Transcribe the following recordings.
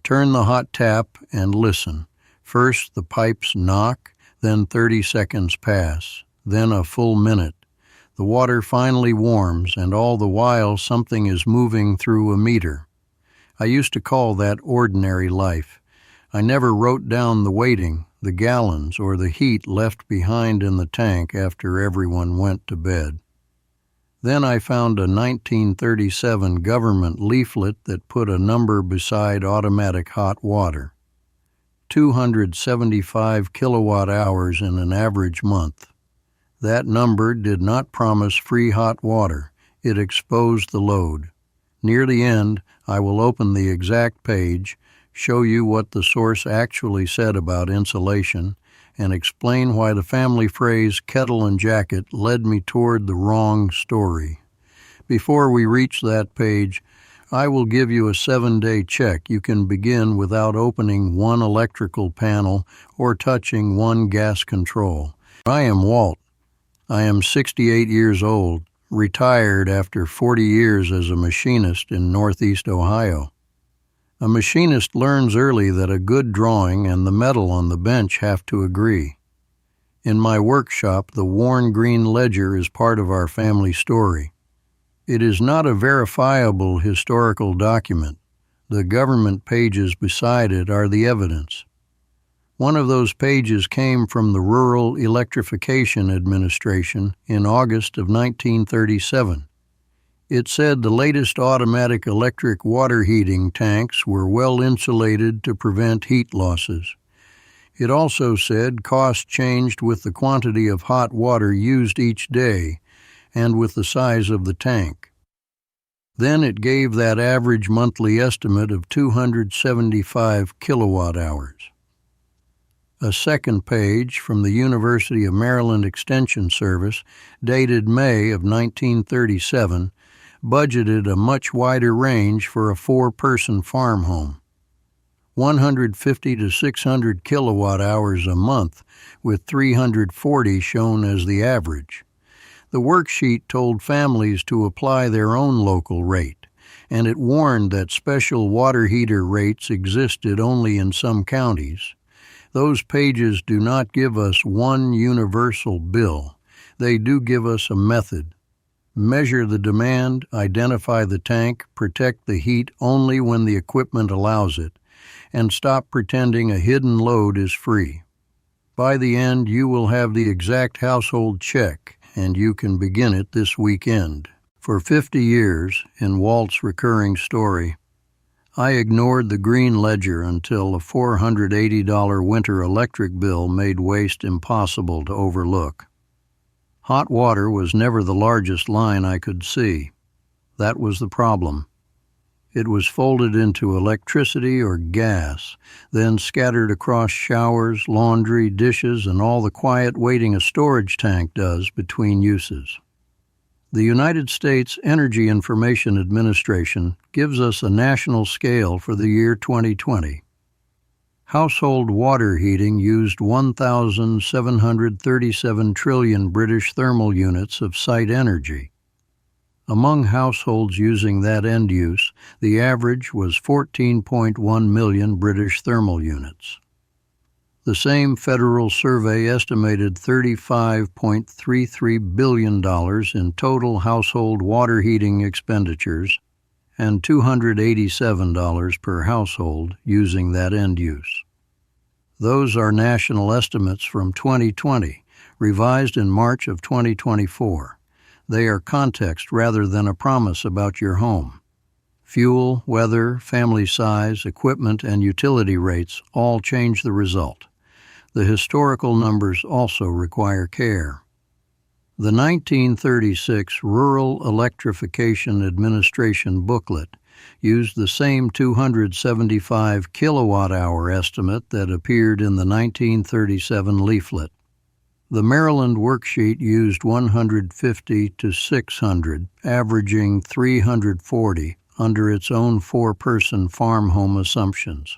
Turn the hot tap and listen. First the pipes knock, then 30 seconds pass, then a full minute. The water finally warms, and all the while something is moving through a meter. I used to call that ordinary life. I never wrote down the waiting, the gallons, or the heat left behind in the tank after everyone went to bed. Then I found a 1937 government leaflet that put a number beside automatic hot water. 275 kilowatt-hours in an average month. That number did not promise free hot water. It exposed the load. Near the end, I will open the exact page, show you what the source actually said about insulation, and explain why the family phrase kettle and jacket led me toward the wrong story. Before we reach that page, I will give you a 7-day check you can begin without opening one electrical panel or touching one gas control. I am Walt. I am 68 years old, retired after 40 years as a machinist in Northeast Ohio. A machinist learns early that a good drawing and the metal on the bench have to agree. In my workshop, the worn green ledger is part of our family story. It is not a verifiable historical document. The government pages beside it are the evidence. One of those pages came from the Rural Electrification Administration in August of 1937. It said the latest automatic electric water heating tanks were well insulated to prevent heat losses. It also said cost changed with the quantity of hot water used each day and with the size of the tank. Then it gave that average monthly estimate of 275 kilowatt-hours. A second page from the University of Maryland Extension Service, dated May of 1937, budgeted a much wider range for a 4-person farm home. 150 to 600 kilowatt-hours a month, with 340 shown as the average. The worksheet told families to apply their own local rate, and it warned that special water heater rates existed only in some counties. Those pages do not give us one universal bill. They do give us a method. Measure the demand, identify the tank, protect the heat only when the equipment allows it, and stop pretending a hidden load is free. By the end, you will have the exact household check, and you can begin it this weekend. For 50 years, in Walt's recurring story, I ignored the green ledger until a $480 winter electric bill made waste impossible to overlook. Hot water was never the largest line I could see. That was the problem. It was folded into electricity or gas, then scattered across showers, laundry, dishes, and all the quiet waiting a storage tank does between uses. The United States Energy Information Administration gives us a national scale for the year 2020. Household water heating used 1,737 trillion British thermal units of site energy. Among households using that end use, the average was 14.1 million British thermal units. The same federal survey estimated $35.33 billion in total household water heating expenditures and $287 per household using that end use. Those are national estimates from 2020, revised in March of 2024. They are context rather than a promise about your home. Fuel, weather, family size, equipment, and utility rates all change the result. The historical numbers also require care. The 1936 Rural Electrification Administration booklet used the same 275 kilowatt-hour estimate that appeared in the 1937 leaflet. The Maryland worksheet used 150 to 600, averaging 340 under its own 4-person farm home assumptions.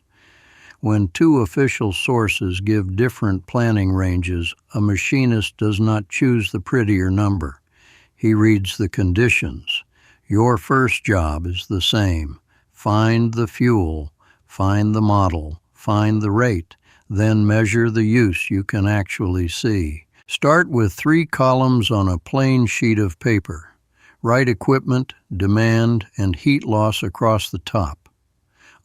When two official sources give different planning ranges, a machinist does not choose the prettier number. He reads the conditions. Your first job is the same. Find the fuel, Find the model, find the rate, then measure the use you can actually see. Start with 3 columns on a plain sheet of paper. Write equipment, demand, and heat loss across the top.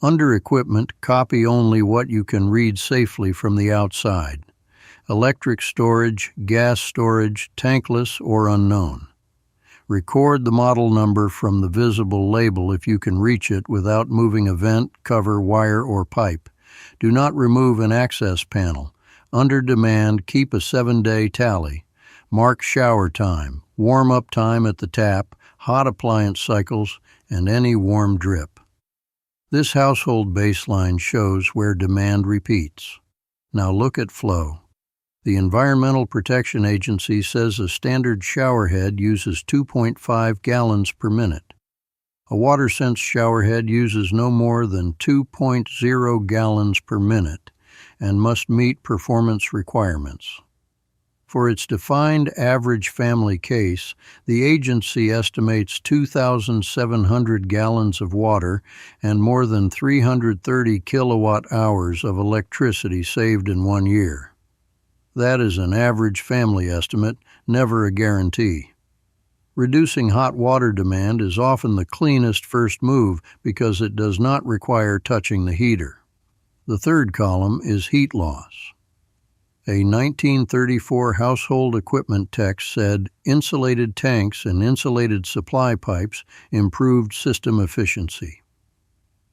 Under equipment, copy only what you can read safely from the outside. Electric storage, gas storage, tankless or unknown. Record the model number from the visible label if you can reach it without moving a vent, cover, wire, or pipe. Do not remove an access panel. Under demand, keep a 7-day tally. Mark shower time, warm-up time at the tap, hot appliance cycles, and any warm drip. This household baseline shows where demand repeats. Now look at flow. The Environmental Protection Agency says a standard showerhead uses 2.5 gallons per minute. A WaterSense showerhead uses no more than 2.0 gallons per minute and must meet performance requirements. For its defined average family case, the agency estimates 2,700 gallons of water and more than 330 kilowatt-hours of electricity saved in 1 year. That is an average family estimate, never a guarantee. Reducing hot water demand is often the cleanest first move because it does not require touching the heater. The third column is heat loss. A 1934 household equipment text said insulated tanks and insulated supply pipes improved system efficiency.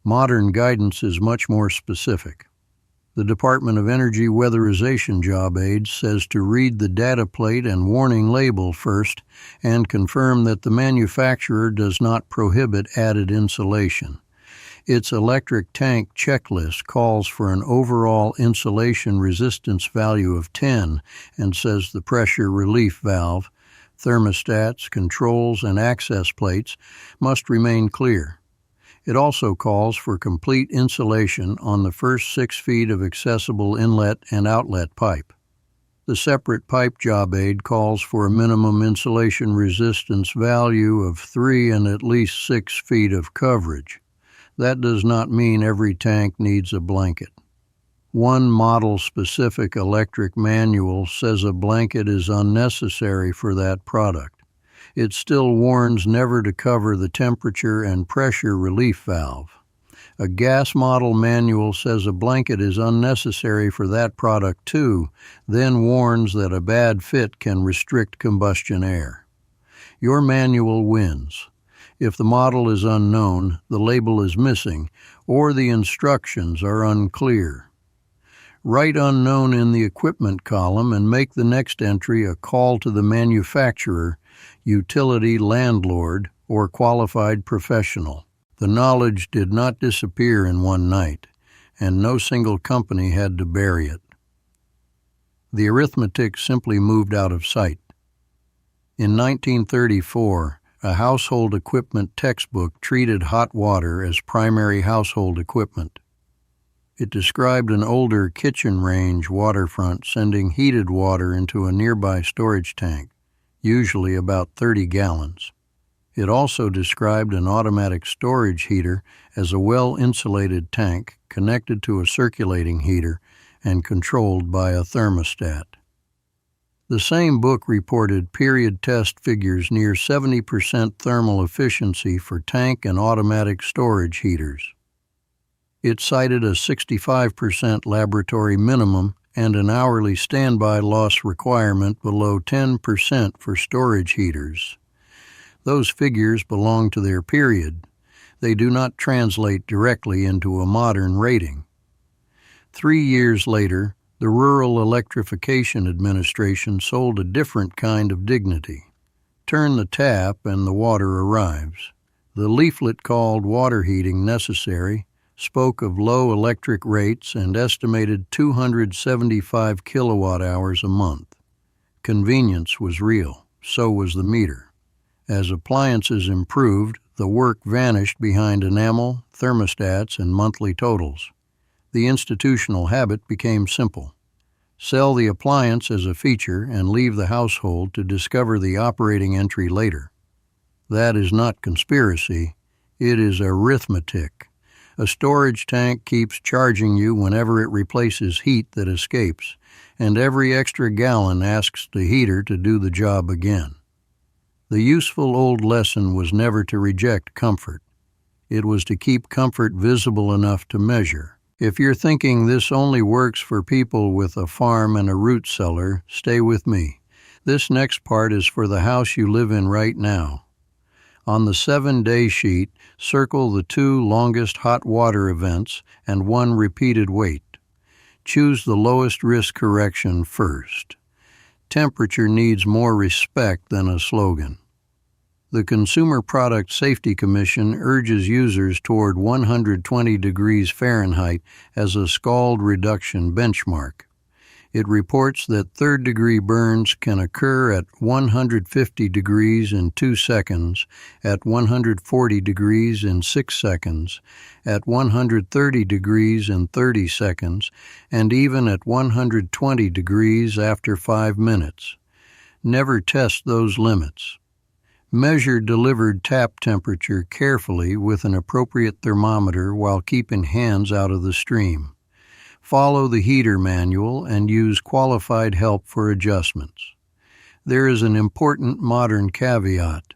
Modern guidance is much more specific. The Department of Energy Weatherization Job Aid says to read the data plate and warning label first and confirm that the manufacturer does not prohibit added insulation. Its electric tank checklist calls for an overall insulation resistance value of 10 and says the pressure relief valve, thermostats, controls, and access plates must remain clear. It also calls for complete insulation on the first 6 feet of accessible inlet and outlet pipe. The separate pipe job aid calls for a minimum insulation resistance value of 3 and at least 6 feet of coverage. That does not mean every tank needs a blanket. One model-specific electric manual says a blanket is unnecessary for that product. It still warns never to cover the temperature and pressure relief valve. A gas model manual says a blanket is unnecessary for that product too, then warns that a bad fit can restrict combustion air. Your manual wins. If the model is unknown, the label is missing, or the instructions are unclear. Write unknown in the equipment column and make the next entry a call to the manufacturer, utility landlord, or qualified professional. The knowledge did not disappear in one night, and no single company had to bury it. The arithmetic simply moved out of sight. In 1934, a household equipment textbook treated hot water as primary household equipment. It described an older kitchen range waterfront sending heated water into a nearby storage tank, usually about 30 gallons. It also described an automatic storage heater as a well-insulated tank connected to a circulating heater and controlled by a thermostat. The same book reported period test figures near 70% thermal efficiency for tank and automatic storage heaters. It cited a 65% laboratory minimum and an hourly standby loss requirement below 10% for storage heaters. Those figures belong to their period. They do not translate directly into a modern rating. 3 years later, the Rural Electrification Administration sold a different kind of dignity. Turn the tap and the water arrives. The leaflet called water heating necessary spoke of low electric rates and estimated 275 kilowatt-hours a month. Convenience was real, so was the meter. As appliances improved, the work vanished behind enamel, thermostats, and monthly totals. The institutional habit became simple. Sell the appliance as a feature and leave the household to discover the operating entry later. That is not conspiracy, it is arithmetic. A storage tank keeps charging you whenever it replaces heat that escapes, and every extra gallon asks the heater to do the job again. The useful old lesson was never to reject comfort. It was to keep comfort visible enough to measure. If you're thinking this only works for people with a farm and a root cellar, stay with me. This next part is for the house you live in right now. On the 7-day sheet, circle the 2 longest hot water events and 1 repeated wait. Choose the lowest risk correction first. Temperature needs more respect than a slogan. The Consumer Product Safety Commission urges users toward 120 degrees Fahrenheit as a scald reduction benchmark. It reports that third-degree burns can occur at 150 degrees in 2 seconds, at 140 degrees in 6 seconds, at 130 degrees in 30 seconds, and even at 120 degrees after 5 minutes. Never test those limits. Measure delivered tap temperature carefully with an appropriate thermometer while keeping hands out of the stream. Follow the heater manual and use qualified help for adjustments. There is an important modern caveat.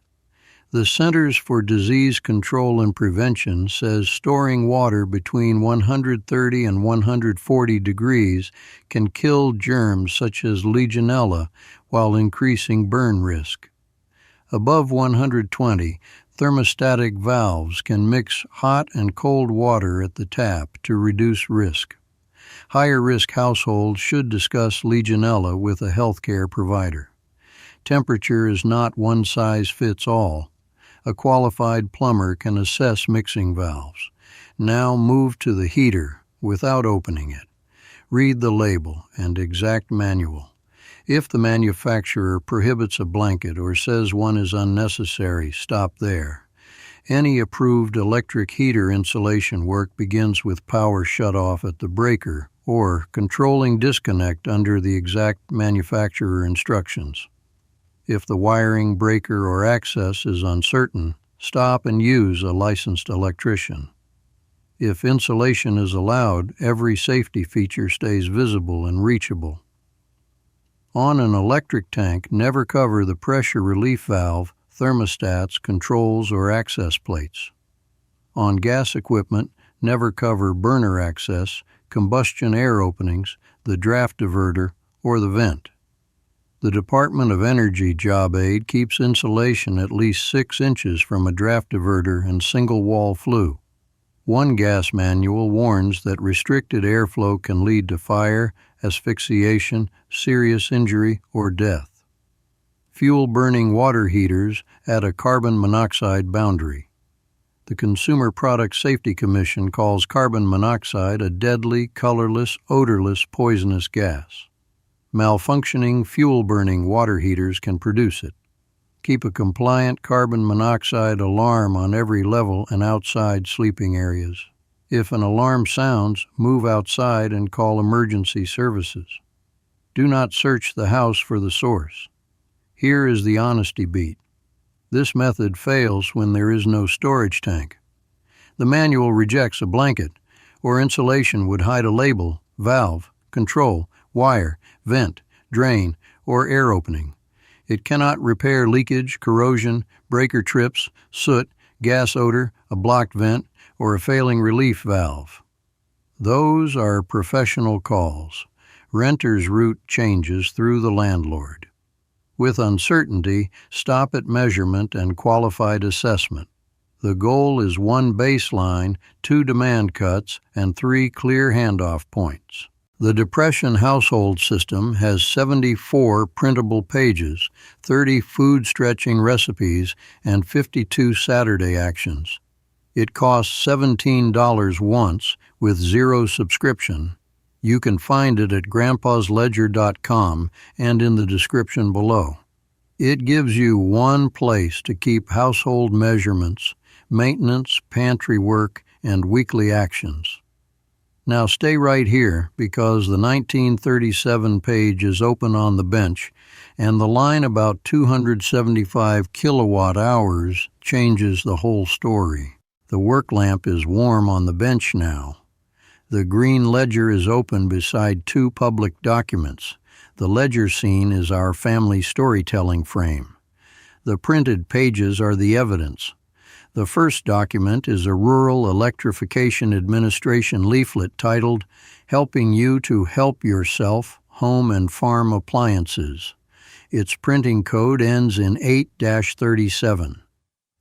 The Centers for Disease Control and Prevention says storing water between 130 and 140 degrees can kill germs such as Legionella while increasing burn risk. Above 120, thermostatic valves can mix hot and cold water at the tap to reduce risk. Higher-risk households should discuss Legionella with a healthcare provider. Temperature is not one size fits all. A qualified plumber can assess mixing valves. Now move to the heater without opening it. Read the label and exact manual. If the manufacturer prohibits a blanket or says one is unnecessary, stop there. Any approved electric heater insulation work begins with power shutoff at the breaker or controlling disconnect under the exact manufacturer instructions. If the wiring, breaker, or access is uncertain, stop and use a licensed electrician. If insulation is allowed, every safety feature stays visible and reachable. On an electric tank, never cover the pressure relief valve, thermostats, controls, or access plates. On gas equipment, never cover burner access, combustion air openings, the draft diverter, or the vent. The Department of Energy job aid keeps insulation at least 6 inches from a draft diverter and single-wall flue. One gas manual warns that restricted airflow can lead to fire, asphyxiation, serious injury, or death. Fuel-burning water heaters add a carbon monoxide boundary. The Consumer Product Safety Commission calls carbon monoxide a deadly, colorless, odorless, poisonous gas. Malfunctioning fuel-burning water heaters can produce it. Keep a compliant carbon monoxide alarm on every level and outside sleeping areas. If an alarm sounds, move outside and call emergency services. Do not search the house for the source. Here is the honesty beat. This method fails when there is no storage tank. The manual rejects a blanket, or insulation would hide a label, valve, control, wire, vent, drain, or air opening. It cannot repair leakage, corrosion, breaker trips, soot, gas odor, a blocked vent, or a failing relief valve. Those are professional calls. Renters' route changes through the landlord. With uncertainty, stop at measurement and qualified assessment. The goal is 1 baseline, 2 demand cuts, and 3 clear handoff points. The Depression household system has 74 printable pages, 30 food-stretching recipes, and 52 Saturday actions. It costs $17 once with 0 subscription. You can find it at grandpasledger.com and in the description below. It gives you one place to keep household measurements, maintenance, pantry work, and weekly actions. Now stay right here because the 1937 page is open on the bench and the line about 275 kilowatt-hours changes the whole story. The work lamp is warm on the bench now. The green ledger is open beside two public documents. The ledger scene is our family storytelling frame. The printed pages are the evidence. The first document is a Rural Electrification Administration leaflet titled, "Helping You to Help Yourself, Home and Farm Appliances." Its printing code ends in 8-37.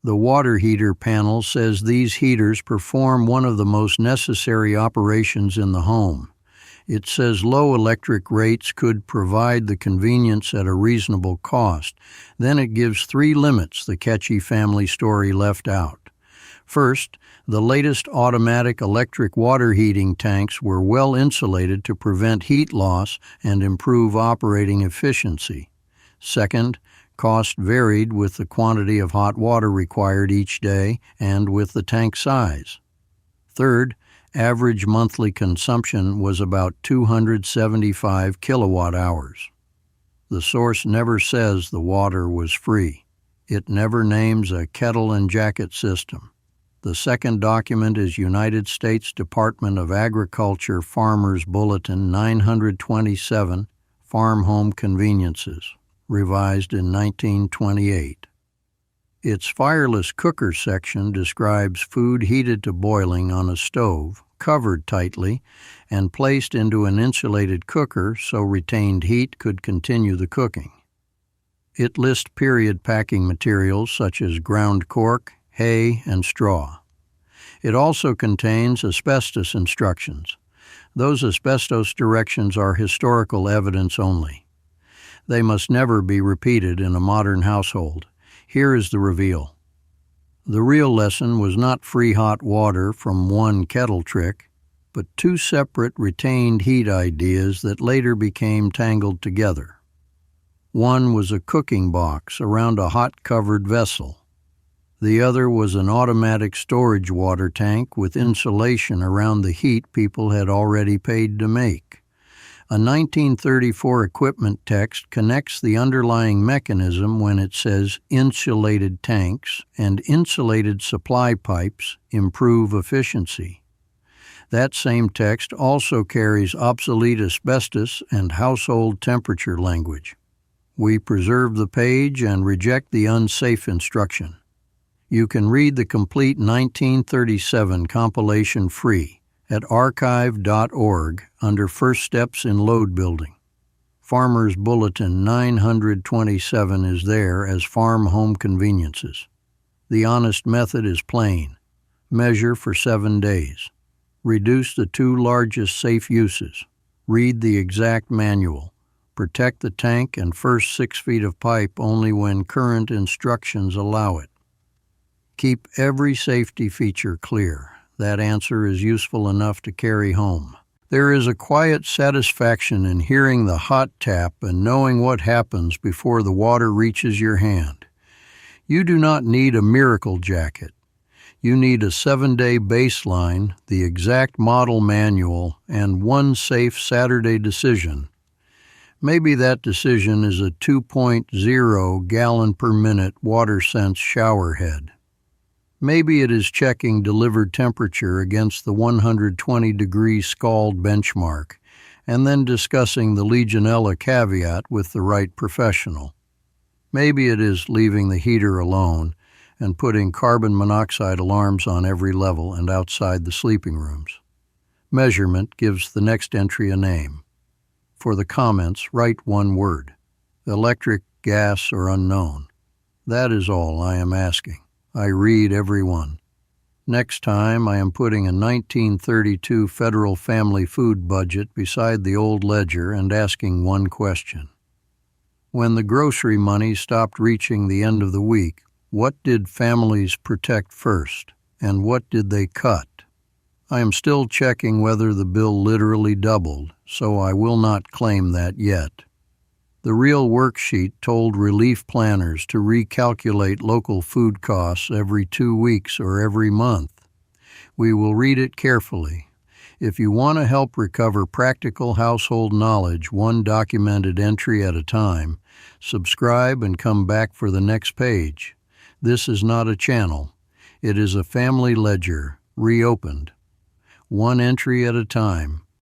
The water heater panel says these heaters perform one of the most necessary operations in the home. It says low electric rates could provide the convenience at a reasonable cost. Then it gives 3 limits the catchy family story left out. First, the latest automatic electric water heating tanks were well insulated to prevent heat loss and improve operating efficiency. Second, cost varied with the quantity of hot water required each day and with the tank size. Third, average monthly consumption was about 275 kilowatt-hours. The source never says the water was free. It never names a kettle and jacket system. The second document is United States Department of Agriculture Farmers Bulletin 927, Farm Home Conveniences, revised in 1928. Its fireless cooker section describes food heated to boiling on a stove, covered tightly, and placed into an insulated cooker so retained heat could continue the cooking. It lists period packing materials such as ground cork, hay, and straw. It also contains asbestos instructions. Those asbestos directions are historical evidence only. They must never be repeated in a modern household. Here is the reveal. The real lesson was not free hot water from one kettle trick, but 2 separate retained heat ideas that later became tangled together. One was a cooking box around a hot-covered vessel. The other was an automatic storage water tank with insulation around the heat people had already paid to make. A 1934 equipment text connects the underlying mechanism when it says insulated tanks and insulated supply pipes improve efficiency. That same text also carries obsolete asbestos and household temperature language. We preserve the page and reject the unsafe instruction. You can read the complete 1937 compilation free at archive.org under First Steps in Load Building. Farmer's Bulletin 927 is there as Farm Home Conveniences. The honest method is plain. Measure for 7 days. Reduce the 2 largest safe uses. Read the exact manual. Protect the tank and first 6 feet of pipe only when current instructions allow it. Keep every safety feature clear. That answer is useful enough to carry home. There is a quiet satisfaction in hearing the hot tap and knowing what happens before the water reaches your hand. You do not need a miracle jacket. You need a 7-day baseline, the exact model manual, and one safe Saturday decision. Maybe that decision is a 2.0 gallon per minute WaterSense shower head. Maybe it is checking delivered temperature against the 120-degree scald benchmark and then discussing the Legionella caveat with the right professional. Maybe it is leaving the heater alone and putting carbon monoxide alarms on every level and outside the sleeping rooms. Measurement gives the next entry a name. For the comments, write 1 word: electric, gas, or unknown. That is all I am asking. I read every one. Next time, I am putting a 1932 federal family food budget beside the old ledger and asking 1 question. When the grocery money stopped reaching the end of the week, what did families protect first, and what did they cut? I am still checking whether the bill literally doubled, so I will not claim that yet. The real worksheet told relief planners to recalculate local food costs every 2 weeks or every month. We will read it carefully. If you want to help recover practical household knowledge 1 documented entry at a time, subscribe and come back for the next page. This is not a channel. It is a family ledger, reopened, one entry at a time.